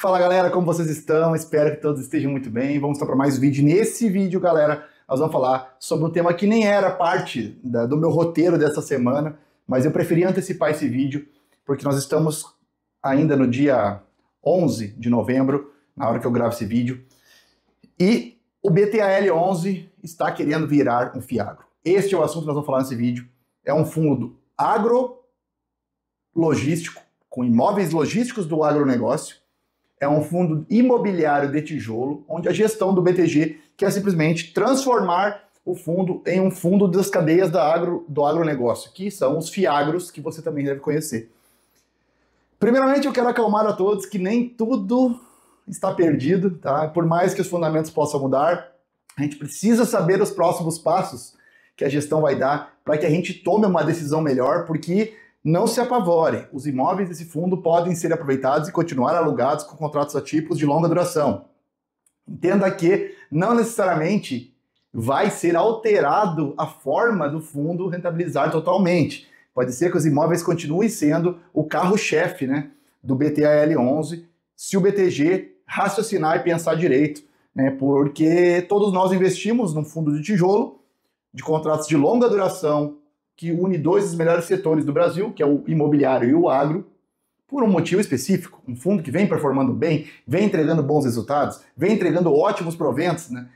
Fala galera, como vocês estão? Espero que todos estejam muito bem. Vamos estar para mais um vídeo. Nesse vídeo, galera, nós vamos falar sobre um tema que nem era parte do meu roteiro dessa semana, mas eu preferi antecipar esse vídeo, porque nós estamos ainda no dia 11 de novembro, na hora que eu gravo esse vídeo, e o BTAL11 está querendo virar um fiagro. Este é o assunto que nós vamos falar nesse vídeo. É um fundo agrologístico, com imóveis logísticos do agronegócio. É um fundo imobiliário de tijolo, onde a gestão do BTG quer simplesmente transformar o fundo em um fundo das cadeias do agronegócio, que são os fiagros, que você também deve conhecer. Primeiramente, eu quero acalmar a todos que nem tudo está perdido, tá? Por mais que os fundamentos possam mudar, a gente precisa saber os próximos passos que a gestão vai dar para que a gente tome uma decisão melhor, porque não se apavore, os imóveis desse fundo podem ser aproveitados e continuar alugados com contratos atípicos de longa duração. Entenda que não necessariamente vai ser alterado a forma do fundo rentabilizar totalmente. Pode ser que os imóveis continuem sendo o carro-chefe, né, do BTAL11, se o BTG raciocinar e pensar direito, né, porque todos nós investimos num fundo de tijolo, de contratos de longa duração, que une dois dos melhores setores do Brasil, que é o imobiliário e o agro, por um motivo específico. Um fundo que vem performando bem, vem entregando bons resultados, vem entregando ótimos proventos, né,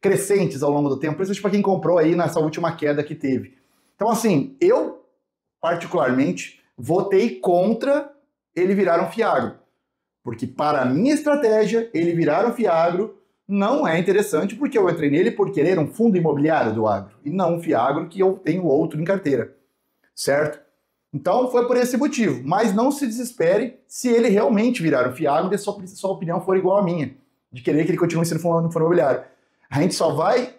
crescentes ao longo do tempo, principalmente para quem comprou aí nessa última queda que teve. Então, assim, eu, particularmente, votei contra ele virar um fiagro, porque para a minha estratégia, ele virar um fiagro não é interessante, porque eu entrei nele por querer um fundo imobiliário do agro, e não um fiagro que eu tenho outro em carteira, certo? Então foi por esse motivo, mas não se desespere se ele realmente virar um fiagro e sua opinião for igual à minha, de querer que ele continue sendo fundo imobiliário. A gente só vai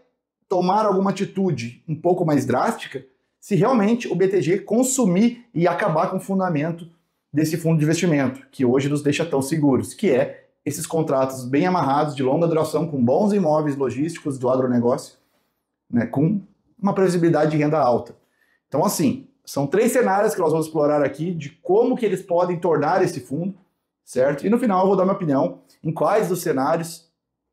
tomar alguma atitude um pouco mais drástica se realmente o BTG consumir e acabar com o fundamento desse fundo de investimento, que hoje nos deixa tão seguros, que é esses contratos bem amarrados, de longa duração, com bons imóveis logísticos do agronegócio, né, com uma previsibilidade de renda alta. Então, assim, são 3 cenários que nós vamos explorar aqui de como que eles podem tornar esse fundo, certo? E no final eu vou dar minha opinião em quais dos cenários,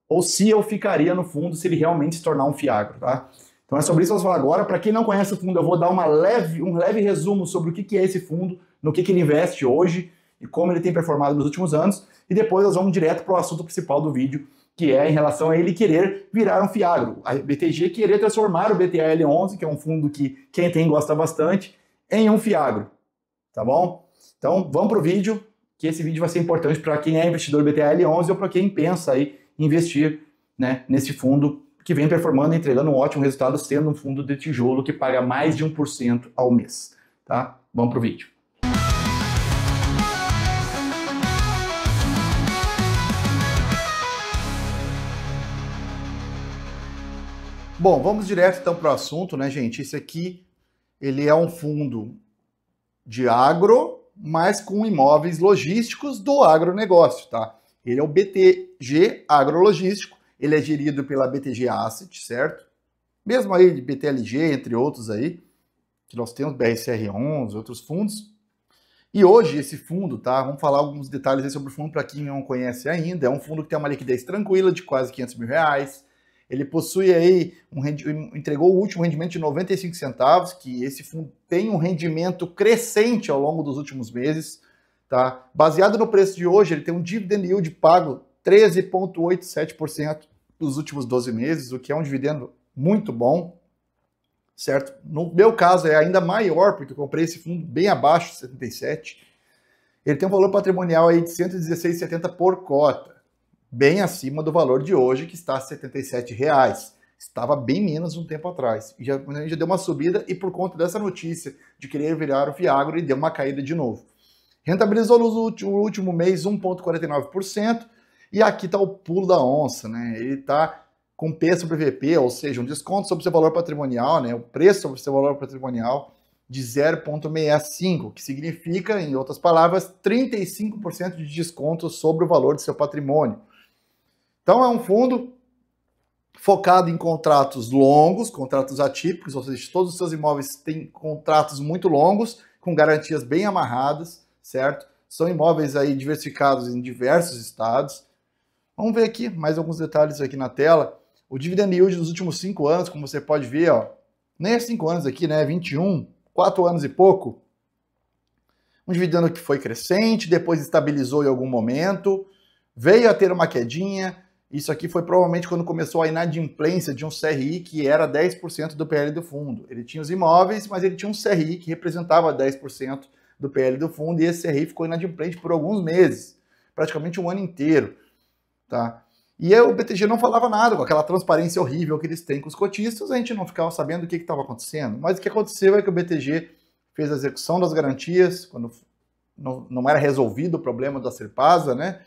ou se eu ficaria no fundo, se ele realmente se tornar um fiagro, tá? Então é sobre isso que nós vamos falar agora. Para quem não conhece o fundo, eu vou dar um leve resumo sobre o que é esse fundo, no que ele investe hoje e como ele tem performado nos últimos anos. E depois nós vamos direto para o assunto principal do vídeo, que é em relação a ele querer virar um fiagro. A BTG querer transformar o BTAL11, que é um fundo que quem tem gosta bastante, em um fiagro, tá bom? Então vamos para o vídeo, que esse vídeo vai ser importante para quem é investidor BTAL11 ou para quem pensa aí em investir, né, nesse fundo que vem performando e entregando um ótimo resultado, sendo um fundo de tijolo que paga mais de 1% ao mês, tá? Vamos para o vídeo. Bom, vamos direto então para o assunto, né, gente? Esse aqui, ele é um fundo de agro, mas com imóveis logísticos do agronegócio, tá? Ele é o BTG Agrologístico, ele é gerido pela BTG Asset, certo? Mesmo aí de BTLG, entre outros aí, que nós temos, BRCR11, outros fundos. E hoje esse fundo, tá? Vamos falar alguns detalhes aí sobre o fundo para quem não conhece ainda. É um fundo que tem uma liquidez tranquila de quase R$500 mil. Ele possui aí, entregou o último rendimento de 95 centavos, que esse fundo tem um rendimento crescente ao longo dos últimos meses, tá? Baseado no preço de hoje, ele tem um dividend yield pago 13,87% nos últimos 12 meses, o que é um dividendo muito bom, certo? No meu caso é ainda maior, porque eu comprei esse fundo bem abaixo de 77. Ele tem um valor patrimonial aí de 116,70 por cota, bem acima do valor de hoje, que está a R$ 77,00. Estava bem menos um tempo atrás. Já deu uma subida e por conta dessa notícia de querer virar o fiagro, ele deu uma caída de novo. Rentabilizou no último mês 1,49%, e aqui está o pulo da onça, né? Ele está com P sobre VP, ou seja, um desconto sobre seu valor patrimonial, né? O preço sobre seu valor patrimonial de 0,65, que significa, em outras palavras, 35% de desconto sobre o valor do seu patrimônio. Então é um fundo focado em contratos longos, contratos atípicos, ou seja, todos os seus imóveis têm contratos muito longos, com garantias bem amarradas, certo? São imóveis aí diversificados em diversos estados. Vamos ver aqui mais alguns detalhes aqui na tela. O dividend yield dos últimos 5 anos, como você pode ver, ó, nem é 5 anos aqui, né? 21, 4 anos e pouco. Um dividendo que foi crescente, depois estabilizou em algum momento, veio a ter uma quedinha. Isso aqui foi provavelmente quando começou a inadimplência de um CRI que era 10% do PL do fundo. Ele tinha os imóveis, mas ele tinha um CRI que representava 10% do PL do fundo, e esse CRI ficou inadimplente por alguns meses, praticamente um ano inteiro. Tá? E o BTG não falava nada, com aquela transparência horrível que eles têm com os cotistas, a gente não ficava sabendo o que estava acontecendo. Mas o que aconteceu é que o BTG fez a execução das garantias, quando não era resolvido o problema da Serpasa, né?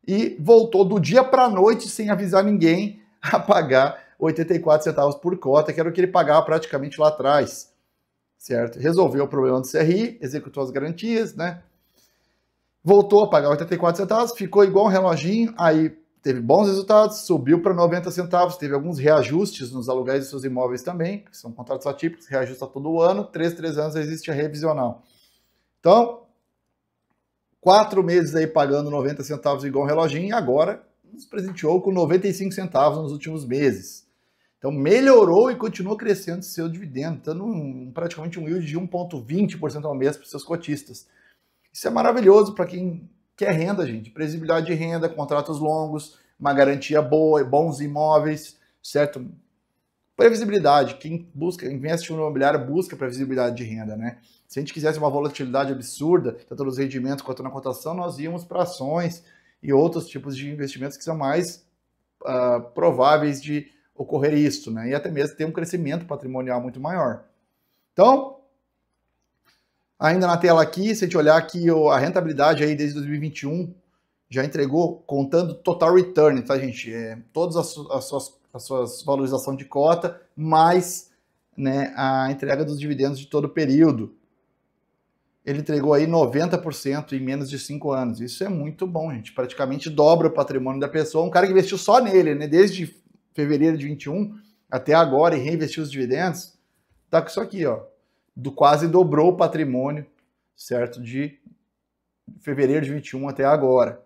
E voltou do dia para a noite, sem avisar ninguém, a pagar 84 centavos por cota, que era o que ele pagava praticamente lá atrás, certo? Resolveu o problema do CRI, executou as garantias, né? Voltou a pagar 84 centavos, ficou igual um reloginho, aí teve bons resultados, subiu para 90 centavos, teve alguns reajustes nos aluguéis de seus imóveis também, que são contratos atípicos, reajusta todo ano, 3 anos existe a revisional. Então, 4 meses aí pagando 90 centavos igual um reloginho, e agora nos presenteou com 95 centavos nos últimos meses. Então melhorou e continua crescendo seu dividendo, dando praticamente um yield de 1,20% ao mês para os seus cotistas. Isso é maravilhoso para quem quer renda, gente. Previsibilidade de renda, contratos longos, uma garantia boa, bons imóveis, certo? Previsibilidade. Quem busca, investe no imobiliário, busca previsibilidade de renda, né? Se a gente quisesse uma volatilidade absurda, tanto nos rendimentos quanto na cotação, nós íamos para ações e outros tipos de investimentos que são mais prováveis de ocorrer isso, né? E até mesmo ter um crescimento patrimonial muito maior. Então, ainda na tela aqui, se a gente olhar aqui a rentabilidade aí desde 2021, já entregou, contando total return, tá, gente? Todas as suas valorização de cota, mais, né, a entrega dos dividendos de todo o período. Ele entregou aí 90% em menos de 5 anos. Isso é muito bom, gente. Praticamente dobra o patrimônio da pessoa. Um cara que investiu só nele, né, desde fevereiro de 21 até agora, e reinvestiu os dividendos, tá com isso aqui, ó. Quase dobrou o patrimônio, certo? De fevereiro de 21 até agora.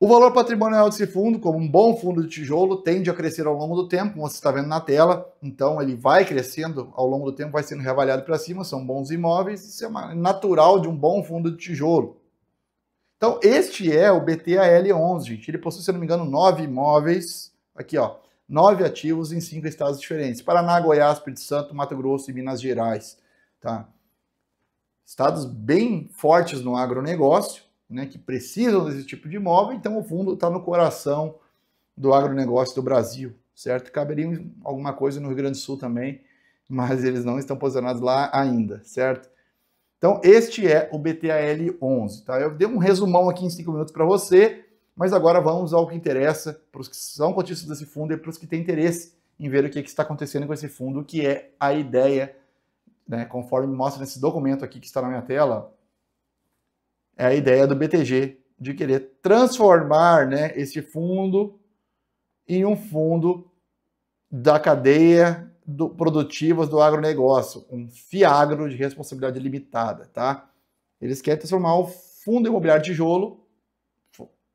O valor patrimonial desse fundo, como um bom fundo de tijolo, tende a crescer ao longo do tempo, como você está vendo na tela. Então, ele vai crescendo ao longo do tempo, vai sendo reavaliado para cima, são bons imóveis, isso é natural de um bom fundo de tijolo. Então, este é o BTAL11, gente. Ele possui, se não me engano, 9 imóveis, aqui ó, 9 ativos em 5 estados diferentes. Paraná, Goiás, Espírito Santo, Mato Grosso e Minas Gerais. Tá? Estados bem fortes no agronegócio, né, que precisam desse tipo de imóvel, então o fundo está no coração do agronegócio do Brasil, certo? Caberia alguma coisa no Rio Grande do Sul também, mas eles não estão posicionados lá ainda, certo? Então este é o BTAL11, tá? Eu dei um resumão aqui em 5 minutos para você, mas agora vamos ao que interessa para os que são cotistas desse fundo e para os que têm interesse em ver o que está acontecendo com esse fundo, que é a ideia, né, conforme mostra nesse documento aqui que está na minha tela, é a ideia do BTG de querer transformar, né, esse fundo em um fundo da cadeia produtivas do agronegócio, um FIAGRO de responsabilidade limitada, tá? Eles querem transformar o fundo imobiliário de tijolo,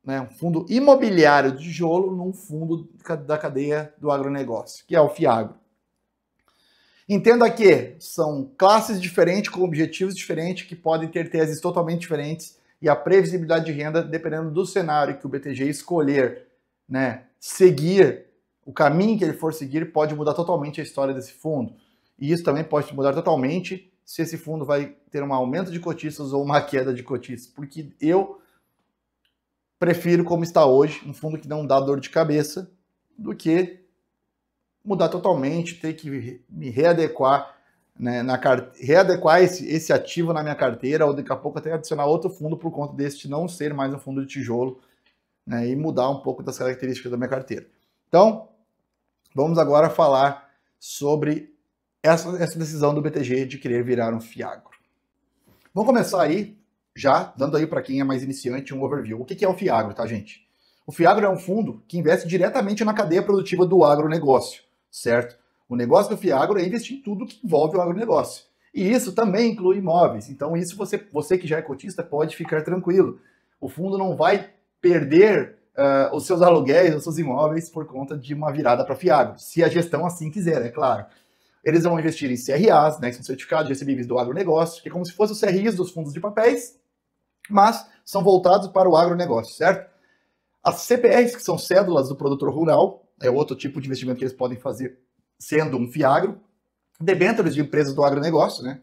né, um fundo imobiliário de tijolo, num fundo da cadeia do agronegócio, que é o FIAGRO. Entenda que são classes diferentes, com objetivos diferentes, que podem ter teses totalmente diferentes, e a previsibilidade de renda, dependendo do cenário que o BTG escolher, né, seguir, o caminho que ele for seguir, pode mudar totalmente a história desse fundo. E isso também pode mudar totalmente se esse fundo vai ter um aumento de cotistas ou uma queda de cotistas, porque eu prefiro, como está hoje, um fundo que não dá dor de cabeça, do que mudar totalmente, ter que me readequar, né, readequar esse ativo na minha carteira, ou daqui a pouco até adicionar outro fundo por conta deste não ser mais um fundo de tijolo, né, e mudar um pouco das características da minha carteira. Então, vamos agora falar sobre essa decisão do BTG de querer virar um FIAGRO. Vamos começar aí, já dando aí para quem é mais iniciante um overview. O que é o FIAGRO, tá, gente? O FIAGRO é um fundo que investe diretamente na cadeia produtiva do agronegócio, certo? O negócio do FIAGRO é investir em tudo que envolve o agronegócio. E isso também inclui imóveis. Então, isso você que já é cotista pode ficar tranquilo. O fundo não vai perder os seus aluguéis, os seus imóveis por conta de uma virada para Fiagro, se a gestão assim quiser, é claro. Eles vão investir em CRAs, né, que são certificados recebíveis do agronegócio, que é como se fossem os CRIs dos fundos de papéis, mas são voltados para o agronegócio, certo? As CPRs, que são cédulas do produtor rural, é outro tipo de investimento que eles podem fazer sendo um Fiagro. Debêntures de empresas do agronegócio, né?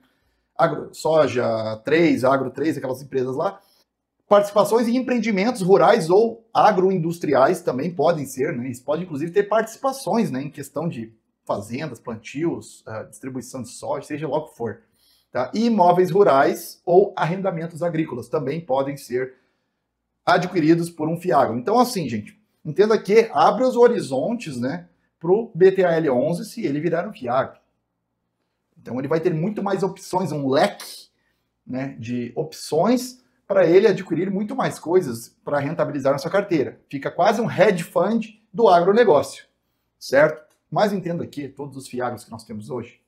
Soja 3, Agro 3, aquelas empresas lá. Participações em empreendimentos rurais ou agroindustriais também podem ser, né? Eles podem, inclusive, ter participações, né, em questão de fazendas, plantios, distribuição de soja, seja lá o que for. Tá? E imóveis rurais ou arrendamentos agrícolas também podem ser adquiridos por um Fiagro. Então, assim, gente, entenda que abre os horizontes, né, para o BTAL11 se ele virar um Fiagro. Então, ele vai ter muito mais opções, um leque, né, de opções para ele adquirir muito mais coisas para rentabilizar na sua carteira. Fica quase um hedge fund do agronegócio, certo? Mas entenda que todos os Fiagros que nós temos hoje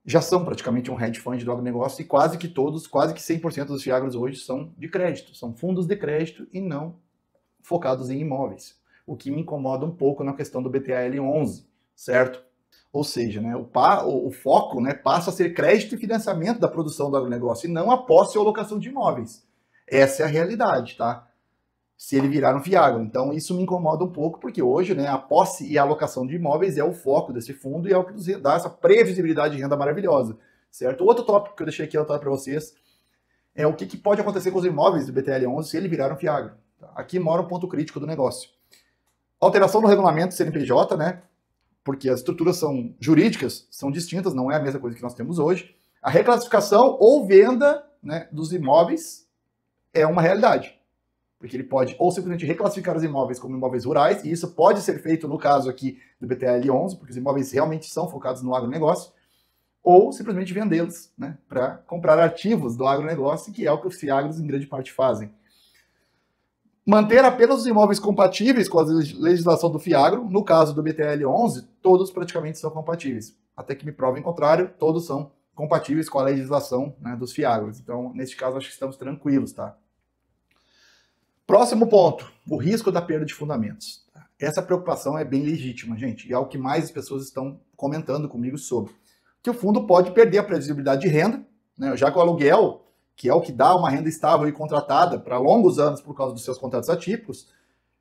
já são praticamente um hedge fund do agronegócio e quase que 100% dos Fiagros hoje são de crédito, são fundos de crédito e não focados em imóveis. O que me incomoda um pouco na questão do BTAL11, certo? Ou seja, né, o foco, né, passa a ser crédito e financiamento da produção do agronegócio e não a posse ou alocação de imóveis. Essa é a realidade, tá? Se ele virar um Fiagro. Então isso me incomoda um pouco, porque hoje, né, a posse e a alocação de imóveis é o foco desse fundo e é o que nos dá essa previsibilidade de renda maravilhosa, certo? Outro tópico que eu deixei aqui anotado para vocês é o que pode acontecer com os imóveis do BTAL11 se ele virar um Fiagro. Aqui mora um ponto crítico do negócio. Alteração no regulamento do CNPJ, né? Porque as estruturas jurídicas são distintas, não é a mesma coisa que nós temos hoje. A reclassificação ou venda, né, dos imóveis é uma realidade. Porque ele pode ou simplesmente reclassificar os imóveis como imóveis rurais, e isso pode ser feito no caso aqui do BTAL11, porque os imóveis realmente são focados no agronegócio, ou simplesmente vendê-los, né, para comprar ativos do agronegócio, que é o que os Fiagros em grande parte fazem. Manter apenas os imóveis compatíveis com a legislação do Fiagro, no caso do BTAL11, todos praticamente são compatíveis. Até que me provem o contrário, todos são compatíveis com a legislação, né, dos Fiagros. Então, neste caso, acho que estamos tranquilos, tá? Próximo ponto, o risco da perda de fundamentos. Essa preocupação é bem legítima, gente, e é o que mais as pessoas estão comentando comigo sobre. Que o fundo pode perder a previsibilidade de renda, né, já que o aluguel, que é o que dá uma renda estável e contratada para longos anos por causa dos seus contratos atípicos,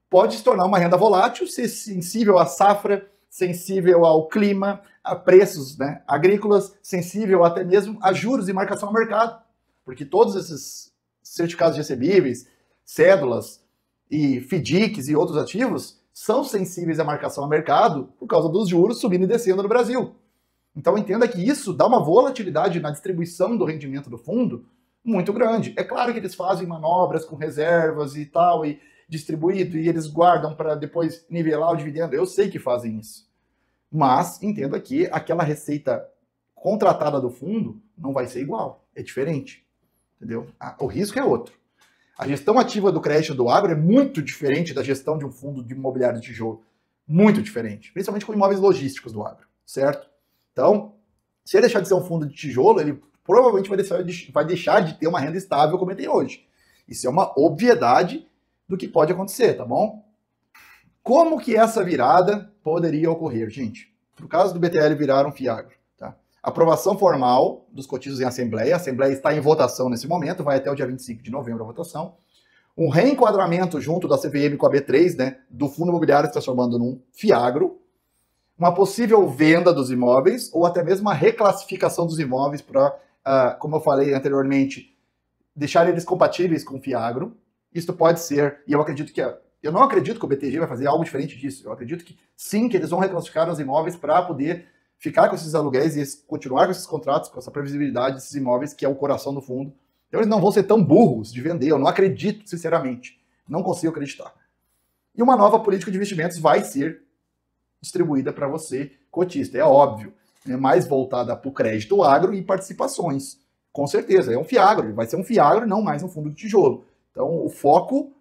pode se tornar uma renda volátil, ser sensível à safra, sensível ao clima, a preços, né, agrícolas, sensível até mesmo a juros e marcação ao mercado. Porque todos esses certificados recebíveis, cédulas e FDICs e outros ativos são sensíveis à marcação ao mercado por causa dos juros subindo e descendo no Brasil. Então entenda que isso dá uma volatilidade na distribuição do rendimento do fundo muito grande. É claro que eles fazem manobras com reservas e tal, e distribuído, e eles guardam para depois nivelar o dividendo. Eu sei que fazem isso. Mas entenda que aquela receita contratada do fundo não vai ser igual. É diferente. Entendeu? O risco é outro. A gestão ativa do crédito do agro é muito diferente da gestão de um fundo de imobiliário de tijolo. Muito diferente. Principalmente com imóveis logísticos do agro. Certo? Então, se ele deixar de ser um fundo de tijolo, ele provavelmente vai deixar de ter uma renda estável como ele tem hoje. Isso é uma obviedade do que pode acontecer, tá bom? Como que essa virada poderia ocorrer, gente? No caso do BTL virar um Fiagro, tá? Aprovação formal dos cotistas em assembleia. A assembleia está em votação nesse momento, vai até o dia 25 de novembro a votação. Um reenquadramento junto da CVM com a B3, né, do fundo imobiliário se transformando num Fiagro. Uma possível venda dos imóveis ou até mesmo uma reclassificação dos imóveis para, como eu falei anteriormente, deixar eles compatíveis com o Fiagro. Isso pode ser, e eu não acredito que o BTG vai fazer algo diferente disso. Eu acredito que sim, que eles vão reclassificar os imóveis para poder ficar com esses aluguéis e continuar com esses contratos, com essa previsibilidade desses imóveis, que é o coração do fundo. Então eles não vão ser tão burros de vender, eu não acredito, sinceramente. Não consigo acreditar. E uma nova política de investimentos vai ser distribuída para você, cotista, é óbvio, né, mais voltada para o crédito agro e participações. Com certeza, é um Fiagro, vai ser um Fiagro e não mais um fundo de tijolo. Então o foco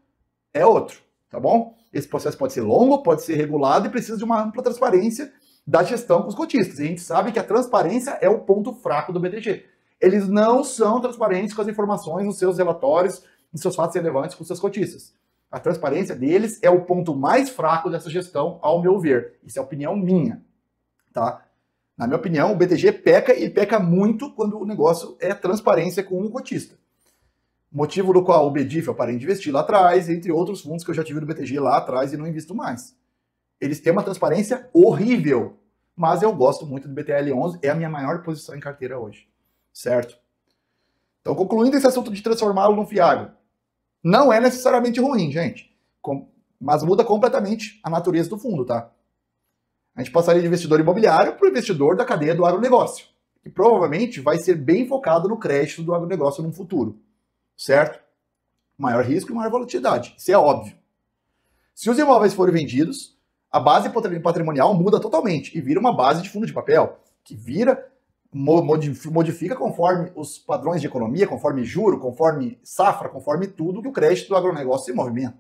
é outro, tá bom? Esse processo pode ser longo, pode ser regulado e precisa de uma ampla transparência da gestão com os cotistas. E a gente sabe que a transparência é o ponto fraco do BTG. Eles não são transparentes com as informações nos seus relatórios, nos seus fatos relevantes com os seus cotistas. A transparência deles é o ponto mais fraco dessa gestão, ao meu ver. Isso é opinião minha, tá? Na minha opinião, o BTG peca e peca muito quando o negócio é transparência com um cotista. Motivo do qual o BDIF eu parei de investir lá atrás, entre outros fundos que eu já tive do BTG lá atrás e não invisto mais. Eles têm uma transparência horrível, mas eu gosto muito do BTL11, é a minha maior posição em carteira hoje, certo? Então, concluindo esse assunto de transformá-lo num fiagro, não é necessariamente ruim, gente, mas muda completamente a natureza do fundo, tá? A gente passaria de investidor imobiliário para o investidor da cadeia do agronegócio, que provavelmente vai ser bem focado no crédito do agronegócio no futuro, certo? Maior risco e maior volatilidade, isso é óbvio. Se os imóveis forem vendidos, a base patrimonial muda totalmente e vira uma base de fundo de papel, que modifica conforme os padrões de economia, conforme juro, conforme safra, conforme tudo que o crédito do agronegócio se movimenta,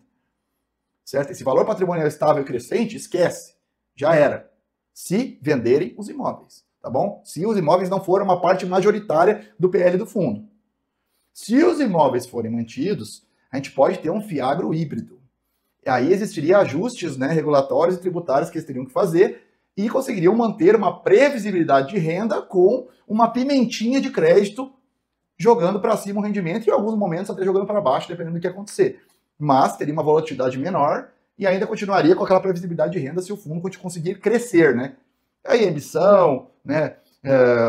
certo? Esse valor patrimonial estável e crescente, esquece. Já era. Se venderem os imóveis, tá bom? Se os imóveis não forem uma parte majoritária do PL do fundo. Se os imóveis forem mantidos, a gente pode ter um fiagro híbrido. E aí existiria ajustes, né, regulatórios e tributários que eles teriam que fazer e conseguiriam manter uma previsibilidade de renda com uma pimentinha de crédito jogando para cima o rendimento e em alguns momentos até jogando para baixo, dependendo do que acontecer. Mas teria uma volatilidade menor e ainda continuaria com aquela previsibilidade de renda se o fundo conseguir crescer, né? Aí emissão, né,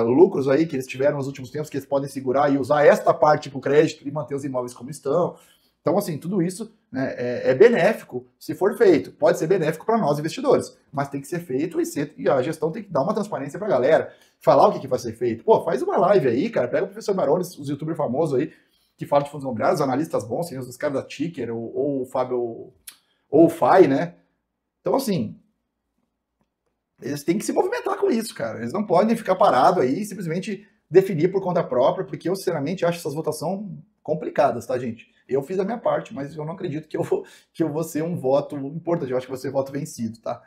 lucros aí que eles tiveram nos últimos tempos, que eles podem segurar e usar esta parte para o crédito e manter os imóveis como estão. Então, assim, tudo isso, né, é benéfico se for feito. Pode ser benéfico para nós, investidores, mas tem que ser feito e a gestão tem que dar uma transparência para a galera, falar o que vai ser feito. Pô, faz uma live aí, cara, pega o professor Baroni, os youtubers famosos aí, que falam de fundos imobiliários, os analistas bons, tem os caras da Ticker, ou o Fábio... ou o FAI, né? Então, assim, eles têm que se movimentar com isso, cara. Eles não podem ficar parados aí e simplesmente definir por conta própria, porque eu, sinceramente, acho essas votações complicadas, tá, gente? Eu fiz a minha parte, mas eu não acredito que eu vou ser um voto importante. Eu acho que vou ser voto vencido, tá?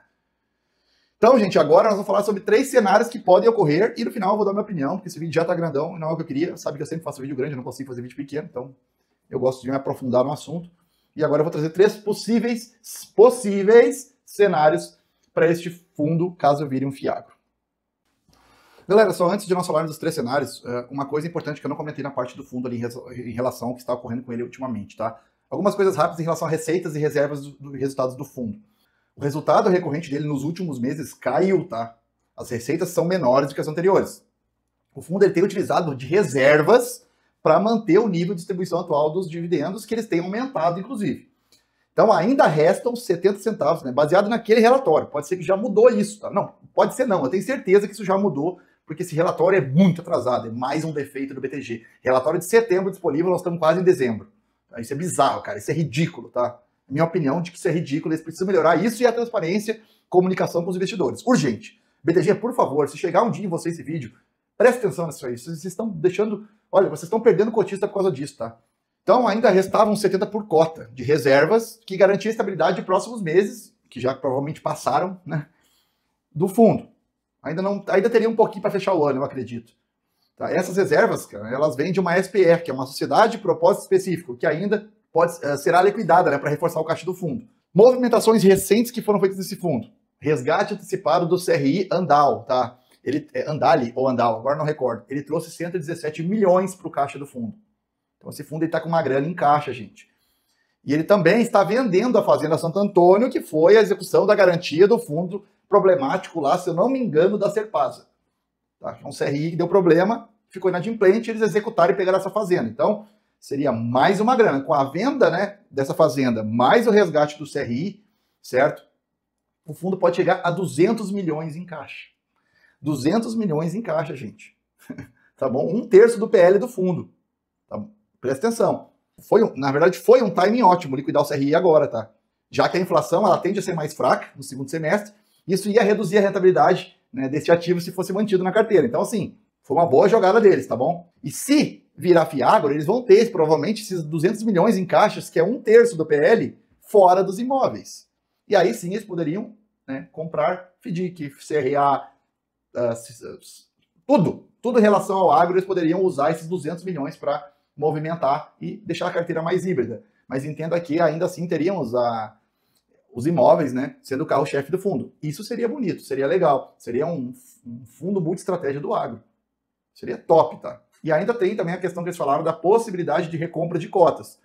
Então, gente, agora nós vamos falar sobre 3 cenários que podem ocorrer e no final eu vou dar minha opinião, porque esse vídeo já tá grandão e não é o que eu queria. Sabe que eu sempre faço vídeo grande, eu não consigo fazer vídeo pequeno, então eu gosto de me aprofundar no assunto. E agora eu vou trazer 3 possíveis cenários para este fundo, caso vire um fiagro. Galera, só antes de nós falarmos dos 3 cenários, uma coisa importante que eu não comentei na parte do fundo ali em relação ao que está ocorrendo com ele ultimamente, tá? Algumas coisas rápidas em relação a receitas e reservas dos resultados do fundo. O resultado recorrente dele nos últimos meses caiu, tá? As receitas são menores do que as anteriores. O fundo ele tem utilizado de reservas para manter o nível de distribuição atual dos dividendos, que eles têm aumentado, inclusive. Então, ainda restam 70 centavos, né? Baseado naquele relatório. Pode ser que já mudou isso, tá? Não, pode ser não. Eu tenho certeza que isso já mudou, porque esse relatório é muito atrasado. É mais um defeito do BTG. Relatório de setembro disponível, nós estamos quase em dezembro. Isso é bizarro, cara. Isso é ridículo, tá? Minha opinião de que isso é ridículo. Eles precisam melhorar isso e a transparência, comunicação com os investidores. Urgente. BTG, por favor, se chegar um dia em você esse vídeo, preste atenção nisso aí. Vocês estão deixando... Olha, vocês estão perdendo cotista por causa disso, tá? Então, ainda restavam 70 por cota de reservas que garantia a estabilidade de próximos meses, que já provavelmente passaram, né, do fundo. Ainda teria um pouquinho para fechar o ano, eu acredito. Tá? Essas reservas, cara, elas vêm de uma SPR, que é uma sociedade de propósito específico, que ainda será liquidada, né, para reforçar o caixa do fundo. Movimentações recentes que foram feitas nesse fundo. Resgate antecipado do CRI Andal, tá? Ele é Andali ou Andal, agora não recordo. Ele trouxe 117 milhões para o caixa do fundo. Então esse fundo está com uma grana em caixa, gente. E ele também está vendendo a Fazenda Santo Antônio, que foi a execução da garantia do fundo problemático lá, se eu não me engano, da Serpasa. Tá? Um CRI que deu problema, ficou inadimplente, eles executaram e pegaram essa fazenda. Então seria mais uma grana. Com a venda, né, dessa fazenda, mais o resgate do CRI, certo? O fundo pode chegar a 200 milhões em caixa. 200 milhões em caixa, gente. Tá bom? 1/3 do PL do fundo. Tá? Presta atenção. Na verdade, foi um timing ótimo liquidar o CRI agora, tá? Já que a inflação ela tende a ser mais fraca no segundo semestre, isso ia reduzir a rentabilidade, né, desse ativo se fosse mantido na carteira. Então, assim, foi uma boa jogada deles, tá bom? E se virar fiagro, eles vão ter, provavelmente, esses 200 milhões em caixas, que é 1/3 do PL, fora dos imóveis. E aí sim eles poderiam né, comprar FDIC, CRA, tudo em relação ao agro, eles poderiam usar esses 200 milhões para movimentar e deixar a carteira mais híbrida. Mas entenda que ainda assim teríamos os imóveis, né, sendo o carro-chefe do fundo. Isso seria bonito, seria legal, seria um fundo multi-estratégia do agro. Seria top, tá? E ainda tem também a questão que eles falaram da possibilidade de recompra de cotas.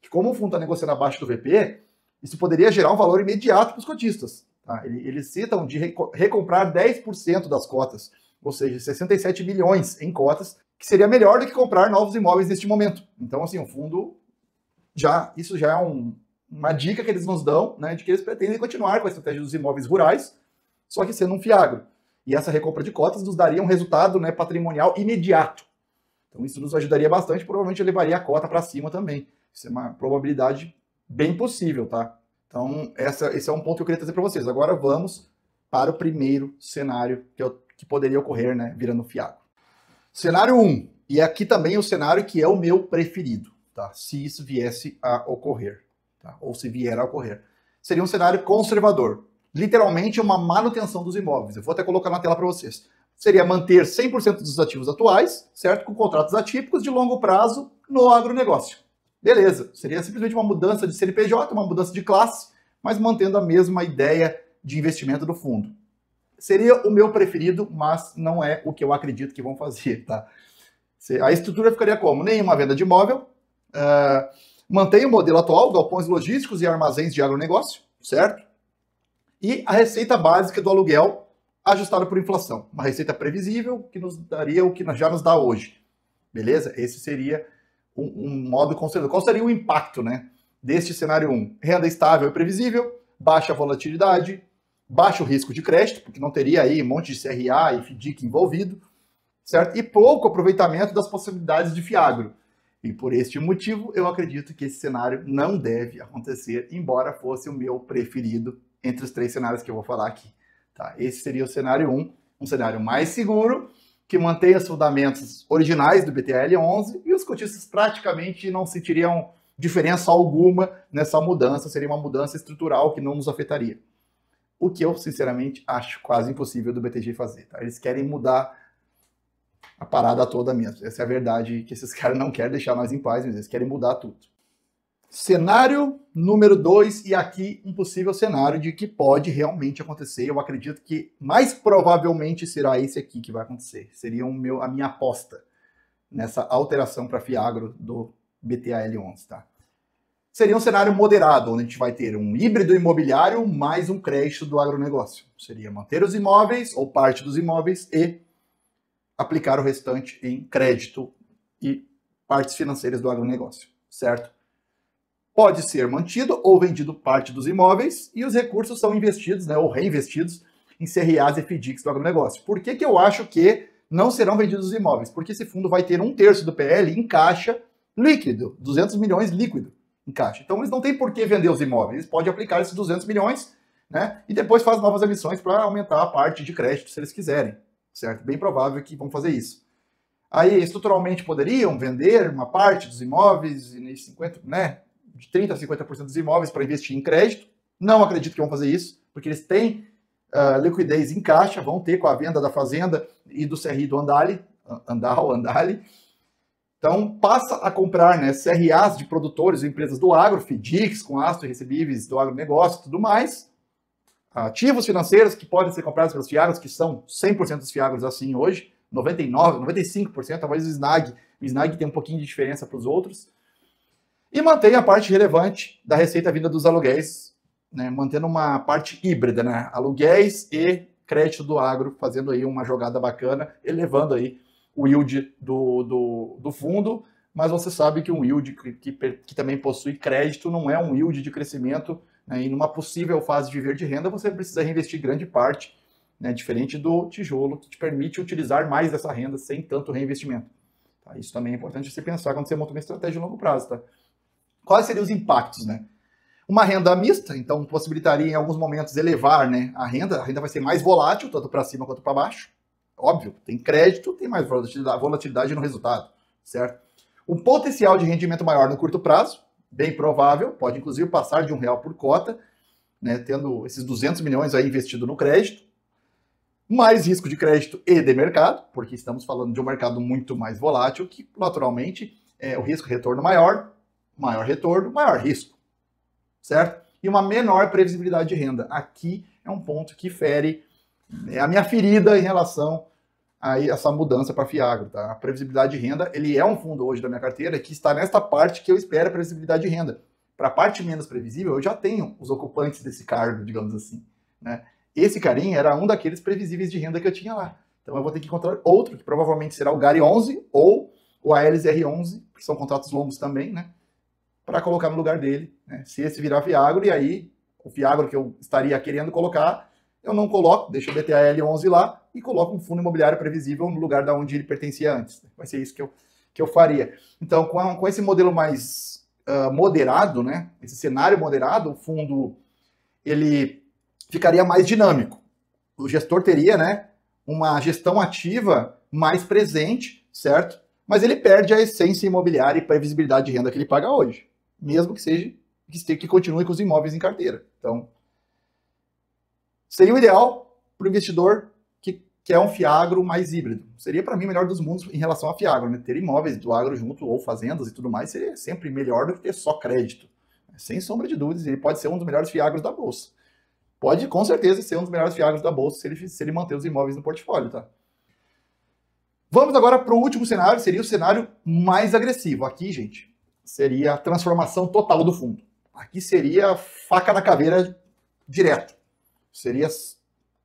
Que como o fundo está negociando abaixo do VP, isso poderia gerar um valor imediato para os cotistas. Tá? Eles citam de recomprar 10% das cotas, ou seja, 67 milhões em cotas, que seria melhor do que comprar novos imóveis neste momento. Então, assim, o fundo, isso já é uma dica que eles nos dão, né, de que eles pretendem continuar com a estratégia dos imóveis rurais, só que sendo um FIAGRO. E essa recompra de cotas nos daria um resultado, né, patrimonial imediato. Então isso nos ajudaria bastante, provavelmente levaria a cota para cima também. Isso é uma probabilidade bem possível, tá? Então esse é um ponto que eu queria trazer para vocês. Agora vamos para o primeiro cenário que poderia ocorrer, né, virando FIAGRO. Cenário 1, e aqui também o cenário que é o meu preferido, tá? Se isso viesse a ocorrer, tá? Ou se vier a ocorrer. Seria um cenário conservador. Literalmente uma manutenção dos imóveis. Eu vou até colocar na tela para vocês. Seria manter 100% dos ativos atuais, certo? Com contratos atípicos de longo prazo no agronegócio. Beleza. Seria simplesmente uma mudança de CNPJ, uma mudança de classe, mas mantendo a mesma ideia de investimento do fundo. Seria o meu preferido, mas não é o que eu acredito que vão fazer, tá? A estrutura ficaria como? Nenhuma venda de imóvel, mantém o modelo atual, galpões logísticos e armazéns de agronegócio, certo? E a receita básica do aluguel ajustada por inflação. Uma receita previsível que nos daria o que já nos dá hoje. Beleza? Esse seria um modo considerado. Qual seria o impacto, né, deste cenário 1? Renda estável e previsível, baixa volatilidade, baixo risco de crédito, porque não teria aí um monte de CRA e FDIC envolvido, certo? E pouco aproveitamento das possibilidades de FIAGRO. E por este motivo, eu acredito que esse cenário não deve acontecer, embora fosse o meu preferido entre os 3 cenários que eu vou falar aqui. Tá? Esse seria o cenário 1, um cenário mais seguro, que mantém os fundamentos originais do BTAL11 e os cotistas praticamente não sentiriam diferença alguma nessa mudança, seria uma mudança estrutural que não nos afetaria. O que eu, sinceramente, acho quase impossível do BTG fazer. Tá? Eles querem mudar a parada toda mesmo. Essa é a verdade, que esses caras não querem deixar nós em paz, mas eles querem mudar tudo. Cenário número 2, e aqui um possível cenário de que pode realmente acontecer. Eu acredito que mais provavelmente será esse aqui que vai acontecer. Seria a minha aposta nessa alteração para FIAGRO do BTAL11, tá? Seria um cenário moderado, onde a gente vai ter um híbrido imobiliário mais um crédito do agronegócio. Seria manter os imóveis, ou parte dos imóveis, e aplicar o restante em crédito e partes financeiras do agronegócio, certo? Pode ser mantido ou vendido parte dos imóveis e os recursos são investidos, né, ou reinvestidos em CRAs e FDICs do agronegócio. Por que eu acho que não serão vendidos os imóveis? Porque esse fundo vai ter 1/3 do PL em caixa líquido, 200 milhões líquido em caixa. Então eles não têm por que vender os imóveis, eles podem aplicar esses 200 milhões, né, e depois faz novas emissões para aumentar a parte de crédito se eles quiserem, certo? Bem provável que vão fazer isso. Aí, estruturalmente, poderiam vender uma parte dos imóveis, né, de 30% a 50% dos imóveis para investir em crédito. Não acredito que vão fazer isso, porque eles têm liquidez em caixa, vão ter com a venda da fazenda e do CRI do Andali. Então, passa a comprar, né, CRAs de produtores e empresas do agro, FDICs com astro e recebíveis do agronegócio e tudo mais. Ativos financeiros que podem ser comprados pelos FIAGROs, que são 100% dos FIAGROs assim hoje, 99%, 95%, talvez o SNAG tem um pouquinho de diferença para os outros. E mantém a parte relevante da receita vinda dos aluguéis, né, mantendo uma parte híbrida, né, aluguéis e crédito do agro, fazendo aí uma jogada bacana, elevando aí o yield do fundo, mas você sabe que um yield que também possui crédito não é um yield de crescimento, né, e numa possível fase de viver de renda você precisa reinvestir grande parte, né, diferente do tijolo, que te permite utilizar mais dessa renda sem tanto reinvestimento. Tá? Isso também é importante você pensar quando você monta uma estratégia de longo prazo. Tá? Quais seriam os impactos, né? Uma renda mista, então possibilitaria em alguns momentos elevar, né, a renda vai ser mais volátil, tanto para cima quanto para baixo. Óbvio, tem crédito, tem mais volatilidade no resultado, certo? Um potencial de rendimento maior no curto prazo, bem provável, pode inclusive passar de R$1 por cota, né, tendo esses 200 milhões aí investido no crédito, mais risco de crédito e de mercado, porque estamos falando de um mercado muito mais volátil, que naturalmente o risco-retorno maior, maior retorno, maior risco, certo? E uma menor previsibilidade de renda. Aqui é um ponto que fere a minha ferida em relação a essa mudança para Fiagro, tá? A previsibilidade de renda, ele é um fundo hoje da minha carteira que está nesta parte que eu espero a previsibilidade de renda. Para a parte menos previsível, eu já tenho os ocupantes desse cargo, digamos assim, né? Esse carinha era um daqueles previsíveis de renda que eu tinha lá. Então eu vou ter que encontrar outro, que provavelmente será o GARI 11 ou o ALSR 11, que são contratos longos também, né? Para colocar no lugar dele, né? Se esse virar Fiagro, e aí o Fiagro que eu estaria querendo colocar, eu não coloco, deixo o BTAL 11 lá e coloco um fundo imobiliário previsível no lugar da onde ele pertencia antes. Vai ser isso que eu faria. Então, com esse modelo mais moderado, né? Esse cenário moderado, o fundo ele ficaria mais dinâmico. O gestor teria, né, uma gestão ativa mais presente, certo? Mas ele perde a essência imobiliária e previsibilidade de renda que ele paga hoje, mesmo que seja que continue com os imóveis em carteira. Então, seria o ideal para o investidor que quer um Fiagro mais híbrido. Seria, para mim, o melhor dos mundos em relação a Fiagro, né? Ter imóveis do agro junto ou fazendas e tudo mais seria sempre melhor do que ter só crédito. Sem sombra de dúvidas, ele pode ser um dos melhores Fiagros da Bolsa. Pode, com certeza, ser um dos melhores Fiagros da Bolsa se ele manter os imóveis no portfólio, tá? Vamos agora para o último cenário, seria o cenário mais agressivo. Aqui, gente, seria a transformação total do fundo. Aqui seria faca na caveira direto. Seria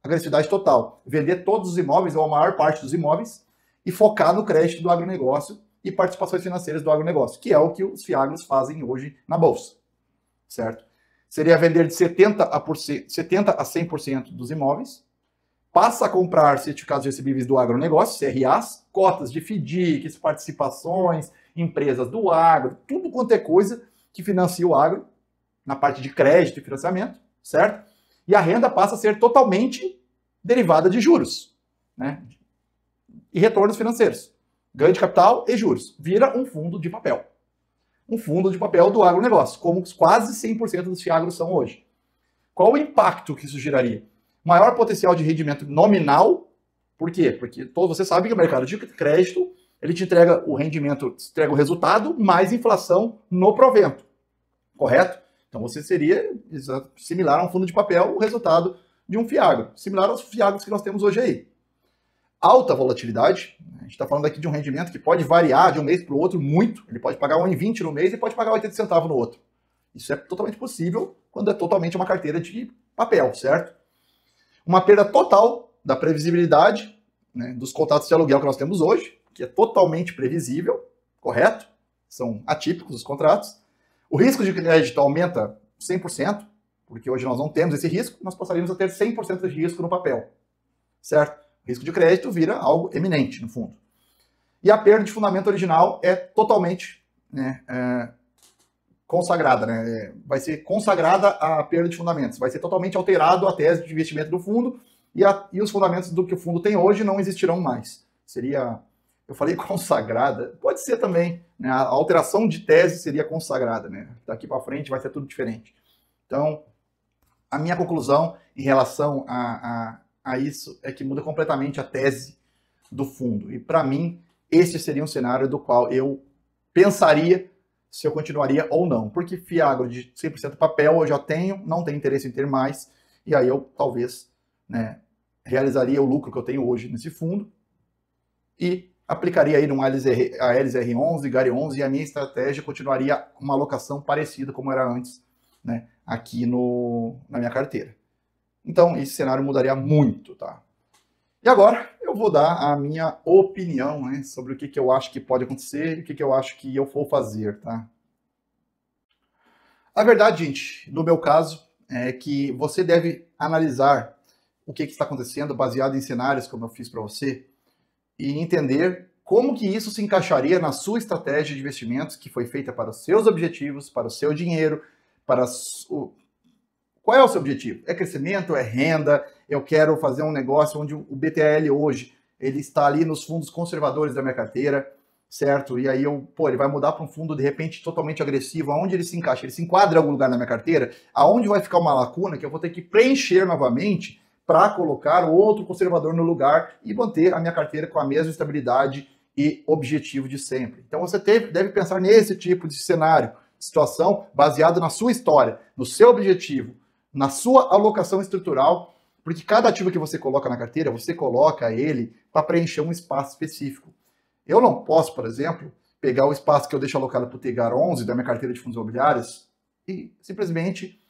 agressividade total. Vender todos os imóveis, ou a maior parte dos imóveis, e focar no crédito do agronegócio e participações financeiras do agronegócio, que é o que os Fiagros fazem hoje na Bolsa, certo? Seria vender de 70% a 100% dos imóveis, passa a comprar certificados recebíveis do agronegócio, CRAs, cotas de FDICs, participações, empresas do agro, tudo quanto é coisa que financia o agro, na parte de crédito e financiamento, certo? E a renda passa a ser totalmente derivada de juros, né? E retornos financeiros. Ganho de capital e juros. Vira um fundo de papel. Um fundo de papel do agronegócio, como quase 100% dos Fiagros são hoje. Qual o impacto que isso geraria? Maior potencial de rendimento nominal. Por quê? Porque todos vocês sabem que o mercado de crédito ele te entrega o rendimento, entrega o resultado mais inflação no provento. Correto? Então você seria similar a um fundo de papel o resultado de um Fiagro. Similar aos Fiagros que nós temos hoje aí. Alta volatilidade. A gente está falando aqui de um rendimento que pode variar de um mês para o outro muito. Ele pode pagar 1,20 no mês e pode pagar 80 centavos no outro. Isso é totalmente possível quando é totalmente uma carteira de papel, certo? Uma perda total da previsibilidade, né, dos contratos de aluguel que nós temos hoje, que é totalmente previsível, correto? São atípicos os contratos. O risco de crédito aumenta 100%, porque hoje nós não temos esse risco, nós passaríamos a ter 100% de risco no papel, certo? O risco de crédito vira algo eminente, no fundo. E a perda de fundamento original é totalmente, né, consagrada, né? Vai ser consagrada a perda de fundamentos. Vai ser totalmente alterado a tese de investimento do fundo e os fundamentos do que o fundo tem hoje não existirão mais. Seria, eu falei consagrada, pode ser também, né? A alteração de tese seria consagrada, né? Daqui para frente vai ser tudo diferente. Então, a minha conclusão em relação a isso é que muda completamente a tese do fundo. E para mim, esse seria um cenário do qual eu pensaria se eu continuaria ou não. Porque Fiagro de 100% papel eu já tenho, não tenho interesse em ter mais, e aí eu talvez, né, realizaria o lucro que eu tenho hoje nesse fundo e aplicaria aí num ALSR 11, GARI 11, e a minha estratégia continuaria uma alocação parecida como era antes, né, aqui na minha carteira. Então, esse cenário mudaria muito, tá? E agora, eu vou dar a minha opinião, né, sobre o que eu acho que pode acontecer e o que eu acho que eu vou fazer, tá? A verdade, gente, no meu caso, é que você deve analisar o que está acontecendo baseado em cenários, como eu fiz para você, e entender como que isso se encaixaria na sua estratégia de investimentos que foi feita para os seus objetivos, para o seu dinheiro, para Qual é o seu objetivo? É crescimento? É renda? Eu quero fazer um negócio onde o BTAL hoje ele está ali nos fundos conservadores da minha carteira, certo? E aí ele vai mudar para um fundo de repente totalmente agressivo, aonde ele se encaixa? Ele se enquadra em algum lugar na minha carteira? Aonde vai ficar uma lacuna que eu vou ter que preencher novamente para colocar outro conservador no lugar e manter a minha carteira com a mesma estabilidade e objetivo de sempre. Então você deve pensar nesse tipo de cenário, situação baseado na sua história, no seu objetivo, na sua alocação estrutural, porque cada ativo que você coloca na carteira, você coloca ele para preencher um espaço específico. Eu não posso, por exemplo, pegar o espaço que eu deixo alocado para o Tegar 11 da minha carteira de fundos imobiliários e simplesmente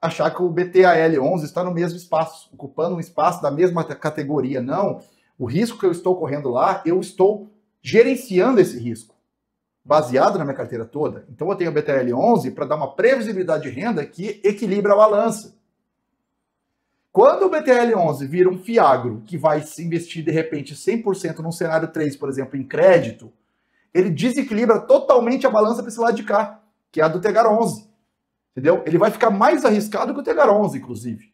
achar que o BTAL 11 está no mesmo espaço, ocupando um espaço da mesma categoria. Não, o risco que eu estou correndo lá, eu estou gerenciando esse risco, baseado na minha carteira toda. Então eu tenho o BTAL 11 para dar uma previsibilidade de renda que equilibra a balança. Quando o BTAL 11 vira um fiagro que vai se investir de repente 100% num cenário 3, por exemplo, em crédito, ele desequilibra totalmente a balança para esse lado de cá, que é a do Tegar 11. Entendeu? Ele vai ficar mais arriscado que o Tegar 11, inclusive,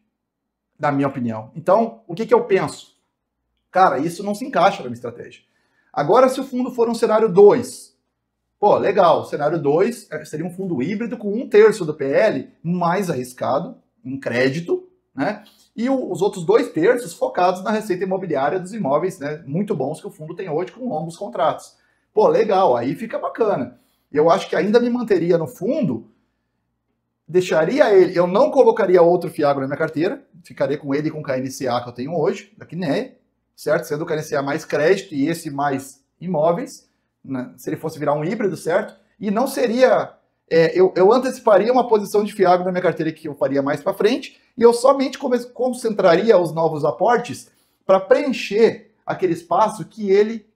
na minha opinião. Então, o que eu penso? Cara, isso não se encaixa na minha estratégia. Agora, se o fundo for um cenário 2, pô, legal, cenário 2 seria um fundo híbrido com 1/3 do PL mais arriscado, em crédito, né? E os outros 2/3 focados na receita imobiliária dos imóveis, né, muito bons que o fundo tem hoje com longos contratos. Pô, legal, aí fica bacana. Eu acho que ainda me manteria no fundo, deixaria ele, eu não colocaria outro fiagro na minha carteira, ficaria com ele e com o KNCA que eu tenho hoje, da Quineia, certo? Sendo o KNCA mais crédito e esse mais imóveis, né, se ele fosse virar um híbrido, certo? E não seria... eu anteciparia uma posição de fiagro na minha carteira que eu faria mais para frente e eu somente concentraria os novos aportes para preencher aquele espaço que ele,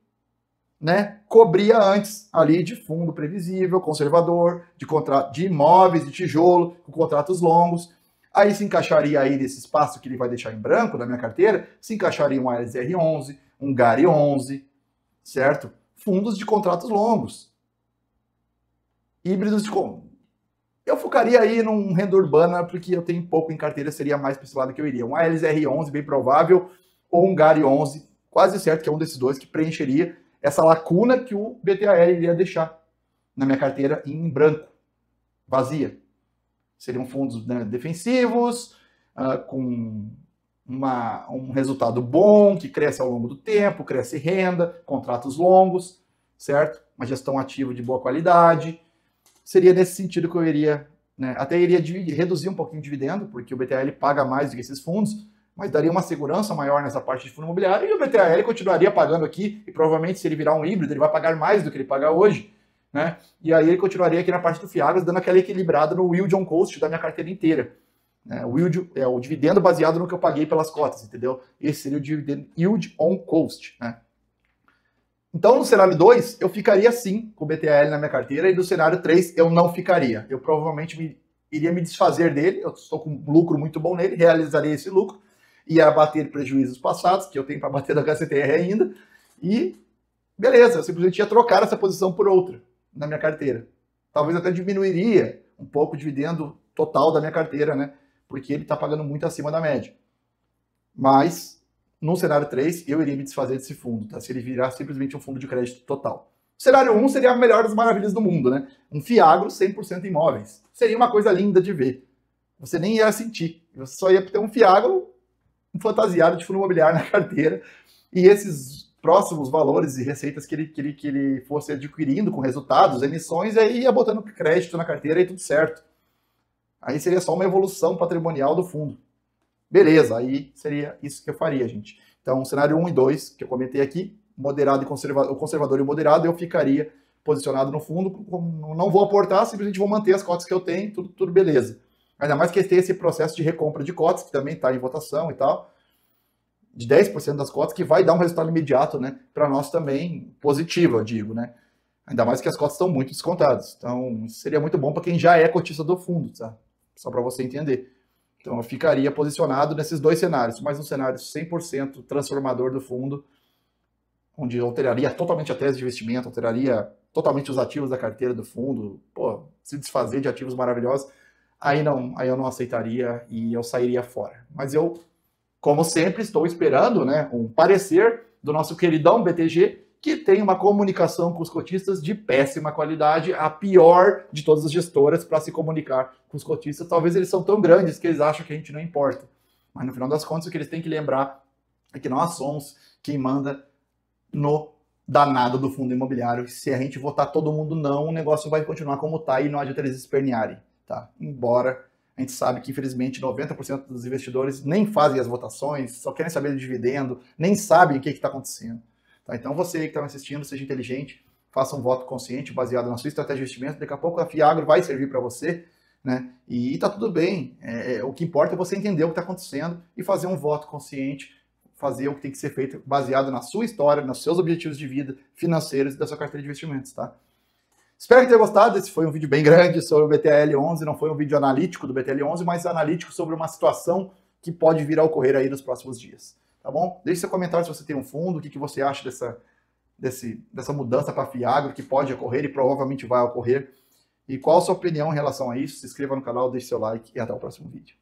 né, cobria antes ali de fundo previsível, conservador, de contrato de imóveis, de tijolo, com contratos longos. Aí se encaixaria aí nesse espaço que ele vai deixar em branco na minha carteira, se encaixaria um ASR 11, um GARI 11, certo? Fundos de contratos longos. Híbridos de... Eu focaria aí num renda urbana, porque eu tenho pouco em carteira, seria mais para esse lado que eu iria. Um ALSR 11, bem provável, ou um GARI 11, quase certo que é um desses dois que preencheria essa lacuna que o BTAL iria deixar na minha carteira em branco, vazia. Seriam fundos, né, defensivos, com um resultado bom, que cresce ao longo do tempo, cresce renda, contratos longos, certo? Uma gestão ativa de boa qualidade. Seria nesse sentido que eu iria, né, até iria reduzir um pouquinho o dividendo, porque o BTAL paga mais do que esses fundos, mas daria uma segurança maior nessa parte de fundo imobiliário, e o BTAL continuaria pagando aqui, e provavelmente se ele virar um híbrido, ele vai pagar mais do que ele paga hoje, né? E aí ele continuaria aqui na parte do FIAGROS, dando aquela equilibrada no yield on cost da minha carteira inteira. Né? O yield é o dividendo baseado no que eu paguei pelas cotas, entendeu? Esse seria o dividendo yield on cost, né? Então, no cenário 2, eu ficaria sim com o BTAL na minha carteira, e no cenário 3, eu não ficaria. Eu provavelmente iria me desfazer dele, eu estou com um lucro muito bom nele, realizaria esse lucro, ia abater prejuízos passados, que eu tenho para bater da HCTR ainda, e beleza, eu simplesmente ia trocar essa posição por outra na minha carteira. Talvez até diminuiria um pouco o dividendo total da minha carteira, né? Porque ele está pagando muito acima da média. Mas, no cenário 3, eu iria me desfazer desse fundo, tá? Se ele virar simplesmente um fundo de crédito total. O cenário 1 seria a melhor das maravilhas do mundo, né? Um fiagro 100% imóveis. Seria uma coisa linda de ver. Você nem ia sentir. Você só ia ter um fiagro fantasiado de fundo imobiliário na carteira. E esses próximos valores e receitas que ele fosse adquirindo com resultados, emissões, aí ia botando crédito na carteira e tudo certo. Aí seria só uma evolução patrimonial do fundo. Beleza, aí seria isso que eu faria, gente. Então, cenário 1 e 2, que eu comentei aqui, moderado e conservador, o conservador e o moderado, eu ficaria posicionado no fundo, não vou aportar, simplesmente vou manter as cotas que eu tenho, tudo beleza. Ainda mais que tem esse processo de recompra de cotas, que também está em votação e tal, de 10% das cotas, que vai dar um resultado imediato, né, para nós também, positivo, eu digo, né. Ainda mais que as cotas estão muito descontadas. Então, isso seria muito bom para quem já é cotista do fundo, tá? Só para você entender. Então, eu ficaria posicionado nesses dois cenários, mas um cenário 100% transformador do fundo, onde eu alteraria totalmente a tese de investimento, alteraria totalmente os ativos da carteira do fundo, pô, se desfazer de ativos maravilhosos, aí eu não aceitaria e eu sairia fora. Mas eu, como sempre, estou esperando, né, um parecer do nosso queridão BTG, que tem uma comunicação com os cotistas de péssima qualidade, a pior de todas as gestoras para se comunicar com os cotistas. Talvez eles são tão grandes que eles acham que a gente não importa. Mas no final das contas, o que eles têm que lembrar é que nós somos quem manda no danado do fundo imobiliário. Se a gente votar todo mundo não, o negócio vai continuar como está e não adianta eles espernearem. Tá? Embora a gente sabe que, infelizmente, 90% dos investidores nem fazem as votações, só querem saber do dividendo, nem sabem o que está acontecendo. Tá? Então você que está me assistindo, seja inteligente, faça um voto consciente baseado na sua estratégia de investimento. Daqui a pouco a Fiagro vai servir para você, né? E tá tudo bem. O que importa é você entender o que está acontecendo e fazer um voto consciente, fazer o que tem que ser feito baseado na sua história, nos seus objetivos de vida financeiros e da sua carteira de investimentos, tá? Espero que tenha gostado. Esse foi um vídeo bem grande sobre o BTL11, não foi um vídeo analítico do BTL11, mas analítico sobre uma situação que pode vir a ocorrer aí nos próximos dias, tá bom? Deixe seu comentário se você tem um fundo, o que você acha dessa mudança para a Fiagro que pode ocorrer e provavelmente vai ocorrer, e qual a sua opinião em relação a isso. Se inscreva no canal, deixe seu like e até o próximo vídeo.